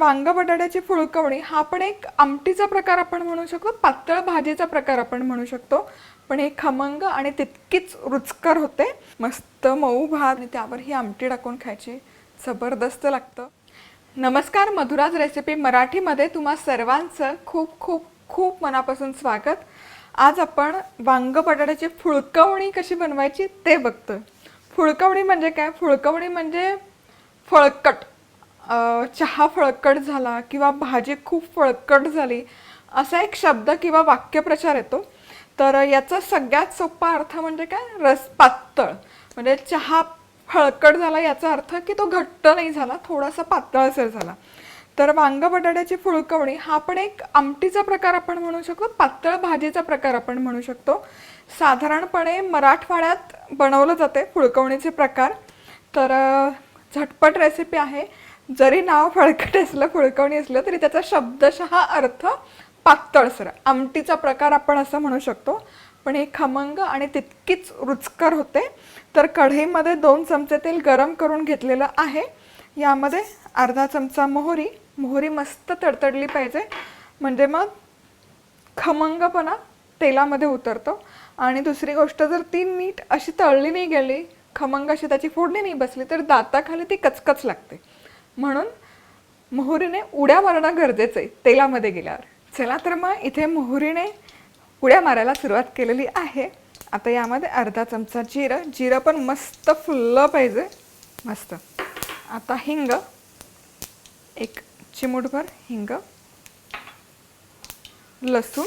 वांग बटाट्याची फुलकवणी हा पण एक आमटीचा प्रकार आपण म्हणू शकतो, पातळ भाजीचा प्रकार आपण म्हणू शकतो, पण हे खमंग आणि तितकीच रुचकर होते। मस्त मऊ भात आणि त्यावर ही आमटी टाकून खायची, जबरदस्त लागतं। नमस्कार, मधुराज रेसिपी मराठीमध्ये तुम्हा सर्वांचं खूप खूप खूप मनापासून स्वागत। आज आपण वांग बटाट्याची फुलकवणी कशी बनवायची ते बघतोय। फुलकवणी म्हणजे काय? फुलकवणी म्हणजे फळकट, चहा फळकट झाला किंवा भाजी खूप फळकट झाली असा एक शब्द किंवा वाक्यप्रचार येतो। तर याचा सगळ्यात सोपा अर्थ म्हणजे काय? रस पातळ, म्हणजे चहा फळकट झाला याचा अर्थ की तो घट्ट नाही झाला, थोडासा पातळसर झाला। तर वांग बटाट्याची फुलकवणी हा पण एक आमटीचा प्रकार आपण म्हणू शकतो, पातळ भाजीचा प्रकार आपण म्हणू शकतो। साधारणपणे मराठवाड्यात बनवलं जाते फुलकवणीचे प्रकार। तर झटपट रेसिपी आहे। जरी नाव फळकट असलं, फुलकवणी असलं तरी त्याचा शब्दशः अर्थ पातळसर, आमटीचा प्रकार आपण असं म्हणू शकतो। पण हे खमंग आणि तितकीच रुचकर होते। तर कढईमध्ये 2 चमचे तेल गरम करून घेतलेलं आहे। यामध्ये अर्धा चमचा मोहरी मस्त तडतडली पाहिजे, म्हणजे मग खमंगपणा तेलामध्ये उतरतो। आणि दुसरी गोष्ट, जर ती नीट अशी तळली नाही गेली, खमंग अशी त्याची फोडणी नाही बसली तर दाताखाली ती कचकच लागते। म्हणून मोहरीने उड्या मारणं गरजेचं आहे तेलामध्ये गेल्यावर। चला तर मग इथे मोहरीने उड्या मारायला सुरुवात केलेली आहे। आता यामध्ये अर्धा चमचा जिरं पण मस्त फुललं पाहिजे, मस्त। आता हिंग, एक चिमूटभर हिंग, लसूण,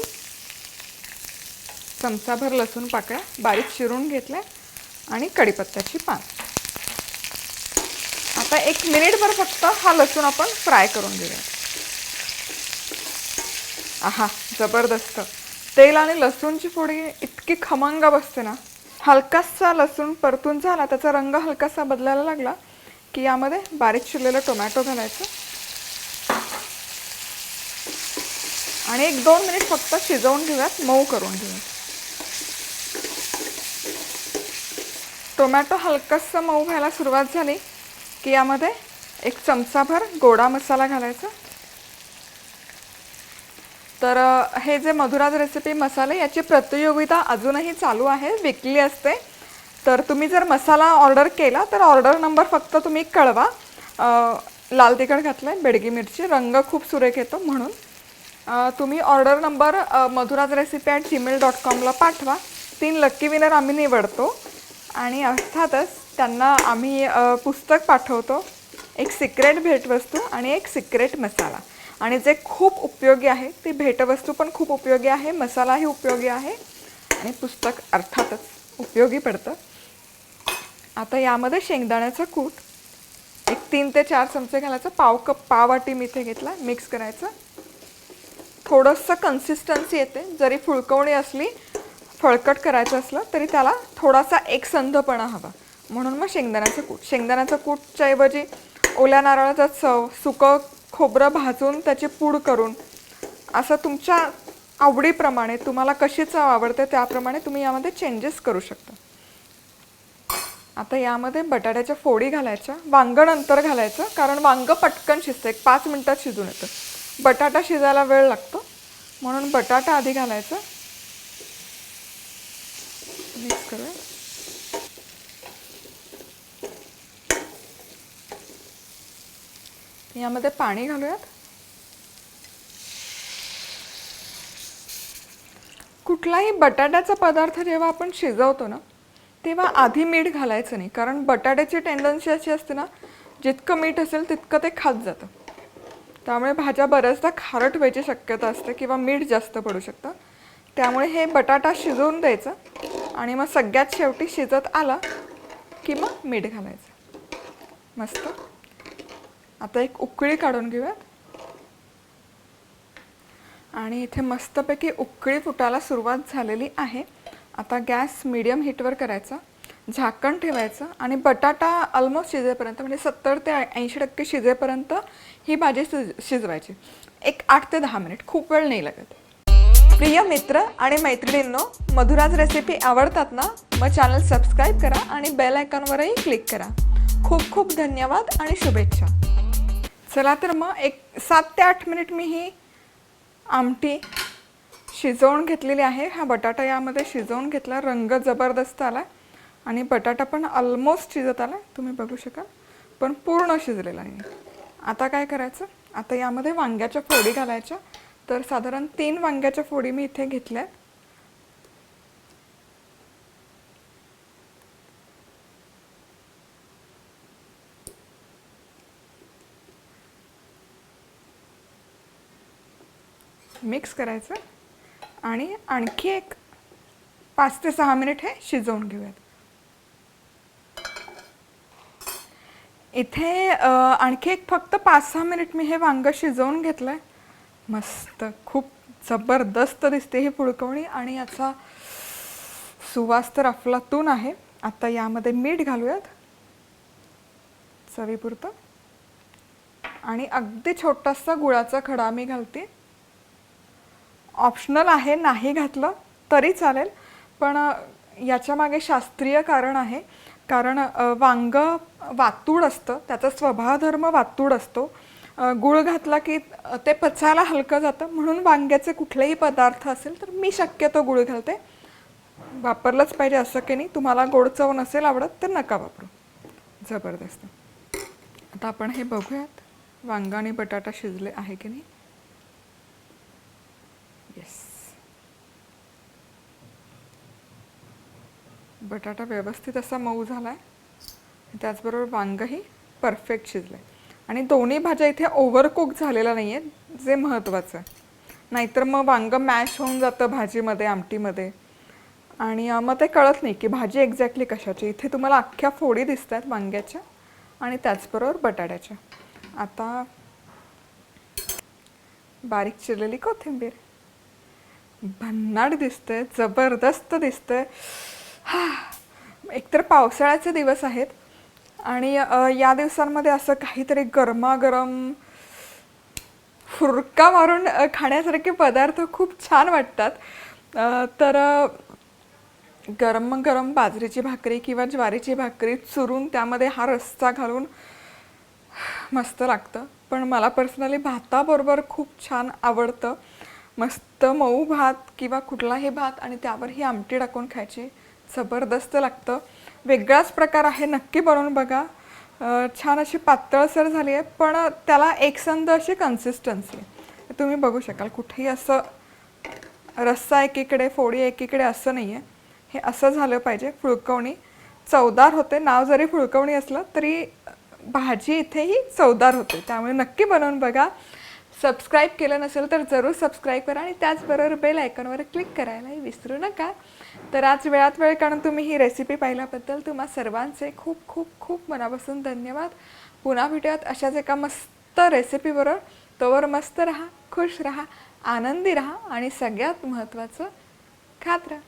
चमचाभर लसूण पाकळ्या बारीक चिरून घेतल्या आणि कढीपत्त्याची पान। आता 1 मिनिटभर फक्त हा लसूण आपण फ्राय करून घेऊया। आहा, जबरदस्त तेल आणि लसूणची फोडणी इतकी खमंग बसते ना। हलकासा लसूण परतून झाला, त्याचा रंग हलकासा बदलायला लागला की यामध्ये बारीक चिरलेलं टोमॅटो घालायचं आणि 1-2 मिनिट फक्त शिजवून घेऊयात, मऊ करून घेऊयात। टोमॅटो हलकासा मऊ व्हायला सुरुवात झाली की यामध्ये 1 चमचाभर गोडा मसाला घालायचा। तर हे जे मधुराज रेसिपी मसाले याची प्रतियोगिता अजूनही चालू आहे, विकली असते। तर तुम्ही जर मसाला ऑर्डर केला तर ऑर्डर नंबर फक्त तुम्ही कळवा। लाल तिखट घातलंय, बेडगी मिरची, रंग खूप सुरेख येतो, म्हणून तुम्ही ऑर्डर नंबर madhurajrecipe@gmail.com ला पाठवा। 3 लकी विनर आम्ही निवडतो आणि अर्थातच त्यांना आम्ही पुस्तक पाठवतो, एक सिक्रेट भेटवस्तू आणि एक सिक्रेट मसाला। आणि जे खूप उपयोगी आहे, ती भेटवस्तू पण खूप उपयोगी आहे, मसालाही उपयोगी आहे आणि पुस्तक अर्थातच उपयोगी पडतं। आता यामध्ये शेंगदाण्याचं कूट 3 ते 4 चमचे घालायचं, पाव वाटी मी इथे घेतला, मिक्स करायचं। थोडंसं कन्सिस्टन्सी येते, जरी फुलकवणी असली, फळकट करायचं असलं तरी त्याला थोडासा एकसंधपणा हवा, म्हणून मग शेंगदाण्याचं कूटच्या ऐवजी ओल्या नारळाचा चव, सुकं खोबरं भाजून त्याची पूड करून, असं तुमच्या आवडीप्रमाणे तुम्हाला कशी चव आवडते त्याप्रमाणे तुम्ही यामध्ये चेंजेस करू शकता। आता यामध्ये बटाट्याच्या फोडी घालायच्या, वांग नंतर घालायचं, कारण वांग पटकन शिजतं, 5 मिनिटात शिजून येतं। बटाटा शिजायला वेळ लागतो, म्हणून बटाटा आधी घालायचं, मिक्स करूया। यामध्ये पाणी घालूयात। कुठलाही बटाट्याचा पदार्थ जेव्हा आपण शिजवतो ना, तेव्हा आधी मीठ घालायचं नाही, कारण बटाट्याची टेंडन्सी अशी असते ना, जितकं मीठ असेल तितकं ते खात जातं। त्यामुळे भाज्या बऱ्याचदा खारट व्हायची शक्यता असते किंवा मीठ जास्त पडू शकतं। त्यामुळे हे बटाटा शिजवून द्यायचं आणि मग सगळ्यात शेवटी शिजत आला की मग मीठ घालायचं, मस्त। आता 1 उकळी काढून घेऊयात आणि इथे मस्तपैकी उकळी फुटायला सुरुवात झालेली आहे। आता गॅस मीडियम हीटवर करायचा, झाकण ठेवायचं आणि बटाटा ऑलमोस्ट शिजेपर्यंत, म्हणजे 70 ते 80% शिजेपर्यंत ही भाजी शिजवायची, एक 8 ते 10 मिनिट, खूप वेळ नाही लागत। प्रिय मित्र आणि मैत्रिणींनो, मधुराज रेसिपी आवडतात ना, मग चॅनल सबस्क्राईब करा आणि बेल आयकॉनवरही क्लिक करा। खूप खूप धन्यवाद आणि शुभेच्छा। चला तर मग एक 7 ते 8 मिनिट मी ही आमटी शिजवून घेतलेली आहे. हा बटाटा यामध्ये शिजवून घेतला, रंग जबरदस्त आला आणि बटाटा पण ऑलमोस्ट शिजत आला, तुम्ही बघू शकाल, पण पूर्ण शिजलेला आहे. आता काय करायचं, आता यामध्ये वांग्याच्या फोडी घालायच्या. तर साधारण 3 वांग्याच्या फोडी मी इथे घेतल्या. मिक्स करायचं आणि आणखी एक 5 ते 6 मिनिट हे शिजवून घेऊयात. इथे आणखी एक फक्त 5-6 मिनिट मी हे वांग शिजवून घेतलंय. मस्त, खूप जबरदस्त दिसते ही फुलकवणी आणि याचा सुवास तर अफलातून आहे. आता यामध्ये मीठ घालूयात चवीपुरतं आणि अगदी छोटासा गुळाचा खडा मी घालते. ऑप्शनल आहे, नाही घातलं तरी चालेल, पण याच्या मागे शास्त्रीय कारण आहे. कारण वांग वातूड असतं, त्याचा स्वभावधर्म वातूड असतो. गुळ घातला की ते पचायला हलकं जातं, म्हणून वांग्याचे कुठलेही पदार्थ असेल तर मी शक्यतो गुळ घालते. वापरलंच पाहिजे असं की नाही. तुम्हाला गोड चव नसेल आवडत तर नका वापरू. जबरदस्त. आता आपण हे बघूयात वांग आणि बटाटा शिजले आहे की नाही. येस, बटाटा व्यवस्थित असा मऊ झाला आहे, त्याचबरोबर वांगही परफेक्ट शिजलं आहे आणि दोन्ही भाज्या इथे ओव्हरकुक झालेल्या नाही आहेत, जे महत्त्वाचं आहे. नाहीतर मग वांग मॅश होऊन जातं भाजीमध्ये, आमटीमध्ये, आणि मग ते कळत नाही की भाजी एक्झॅक्टली कशाची. इथे तुम्हाला अख्ख्या फोडी दिसत आहेत वांग्याच्या आणि त्याचबरोबर बटाट्याच्या. आता बारीक चिरलेली कोथिंबीर, भन्नाट दिसतंय, जबरदस्त दिसतंय. एकतर पावसाळ्याचे दिवस आहेत आणि या दिवसांमध्ये असं काहीतरी गरमागरम फुरका मारून खाण्यासारखे पदार्थ खूप छान वाटतात. तर गरम गरम बाजरीची भाकरी किंवा ज्वारीची भाकरी चुरून त्यामध्ये हा रस्सा घालून मस्त लागतं. पण मला पर्सनली भाताबरोबर खूप छान आवडतं. मस्त मऊ भात किंवा कुठलाही भात आणि त्यावर ही आमटी टाकून खायची, जबरदस्त लागतं. वेगळाच प्रकार आहे, नक्की बनवून बघा. छान अशी पातळसर झाली आहे, पण त्याला एकसंध अशी कन्सिस्टन्सी आहे. तुम्ही बघू शकाल, कुठेही असं रस्सा एकीकडे फोडी एकीकडे असं नाही आहे. हे असं झालं पाहिजे. फुलकवणी चवदार होते. नाव जरी फुलकवणी असलं तरी भाजी इथेही चवदार होते. त्यामुळे नक्की बनवून बघा. सबस्क्राईब केलं नसेल तर जरूर सबस्क्राईब करा आणि त्याचबरोबर बेल आयकॉनवर क्लिक करायलाही विसरू नका. तर आज वेळात वेळ काढून तुम्ही ही रेसिपी पाहिल्याबद्दल तुम्हा सर्वांचे खूप खूप खूप मनापासून धन्यवाद. पुन्हा भेटूयात अशाच एका मस्त रेसिपीबरोबर. तोवर मस्त राहा, खुश राहा, आनंदी राहा आणि सगळ्यात महत्त्वाचं खात राहा.